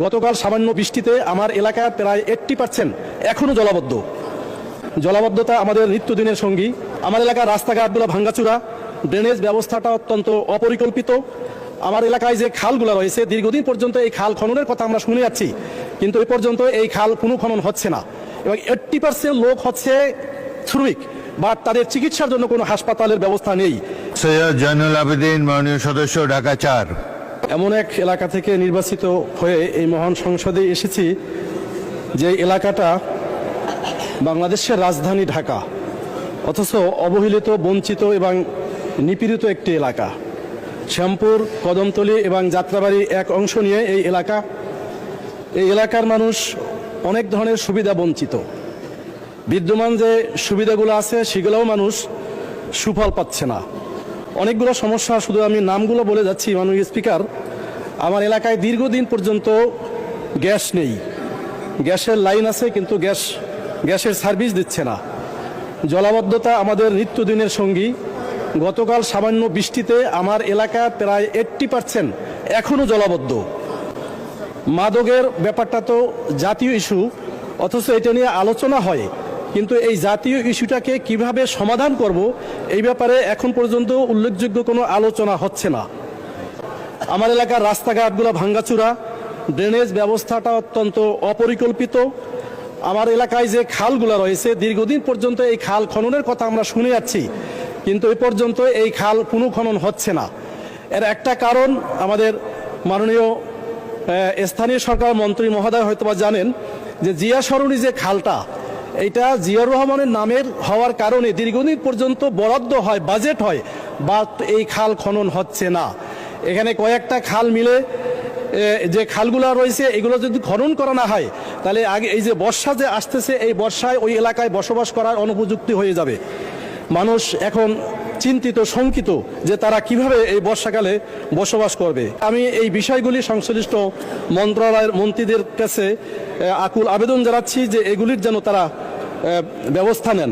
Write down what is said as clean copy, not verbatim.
গতকাল সামান্য বৃষ্টিতে আমার এলাকার প্রায় 80% এখনো জলাবদ্ধ। জলাবদ্ধতা আমাদের নিত্যদিনের সঙ্গী। আমার এলাকার রাস্তাঘাটগুলো ভাঙ্গাচুরা, ড্রেনেজ ব্যবস্থাটা অত্যন্ত অপরিকল্পিত। আমার এলাকায় যে খালগুলো রয়েছে দীর্ঘদিন পর্যন্ত এই খাল খননের কথা আমরা শুনে যাচ্ছি, কিন্তু এ পর্যন্ত এই খাল পুনঃখনন হচ্ছে না এবং 80% লোক হচ্ছে শ্রমিক বা তাদের চিকিৎসার জন্য কোনো হাসপাতালের ব্যবস্থা নেই। সৈয়দ জয়নুল আবেদিন, মাননীয় সদস্য, ঢাকা 4। এমন এক এলাকা থেকে নির্বাচিত হয়ে এই মহান সংসদে এসেছি যে এলাকাটা বাংলাদেশের রাজধানী ঢাকা, অথচ অবহেলিত, বঞ্চিত এবং নিপীড়িত একটি এলাকা। শ্যামপুর, কদমতলী এবং যাত্রাবাড়ি এক অংশ নিয়ে এই এলাকার মানুষ অনেক ধরনের সুবিধা বঞ্চিত। বিদ্যমান যে সুবিধাগুলো আছে সেগুলোও মানুষ সুফল পাচ্ছে না। অনেকগুলো সমস্যা, শুধু আমি নামগুলো বলে যাচ্ছি মাননীয় স্পিকার। আমার এলাকায় দীর্ঘদিন পর্যন্ত গ্যাস নেই। গ্যাসের লাইন আছে কিন্তু গ্যাসের সার্ভিস দিচ্ছে না। জলাবদ্ধতা আমাদের নিত্যদিনের সঙ্গী। গতকাল সামান্য বৃষ্টিতে আমার এলাকার প্রায় 80% এখনো জলাবদ্ধ। মাদকের ব্যাপারটা তো জাতীয় ইস্যু, অথচ এটা নিয়ে আলোচনা হয়, কিন্তু এই জাতীয় ইস্যুটাকে কিভাবে সমাধান করব এই ব্যাপারে এখন পর্যন্ত উল্লেখযোগ্য কোনো আলোচনা হচ্ছে না। আমার এলাকার রাস্তাঘাটগুলো ভাঙ্গাচুরা, ড্রেনেজ ব্যবস্থাটা অত্যন্ত অপরিকল্পিত। আমার এলাকায় যে খালগুলো রয়েছে দীর্ঘদিন পর্যন্ত এই খাল খননের কথা আমরা শুনে যাচ্ছি, কিন্তু এ পর্যন্ত এই খাল পুনঃখনন হচ্ছে না। এর একটা কারণ আমাদের মাননীয় স্থানীয় সরকার মন্ত্রী মহোদয় হয়তোবা জানেন যে জিয়া সরণি যে খালটা, এইটা জিয়াউর রহমানের নামের হওয়ার কারণে দীর্ঘদিন পর্যন্ত বরাদ্দ হয়, বাজেট হয়, বাট এই খাল খনন হচ্ছে না। এখানে কয়েকটা খাল মিলে যে খালগুলো রয়েছে এগুলো যদি খনন করা না হয় তাহলে আগে এই যে বর্ষা যে আসতেছে এই বর্ষায় ওই এলাকায় বসবাস করার অনুপযুক্ত হয়ে যাবে। মানুষ এখন চিন্তিত, শঙ্কিত যে তারা কিভাবে এই বর্ষাকালে বসবাস করবে। আমি এই বিষয়গুলি সংশ্লিষ্ট মন্ত্রণালয়ের মন্ত্রীদের কাছে আকুল আবেদন জানাচ্ছি যে এগুলির যেন তারা ব্যবস্থা নেন।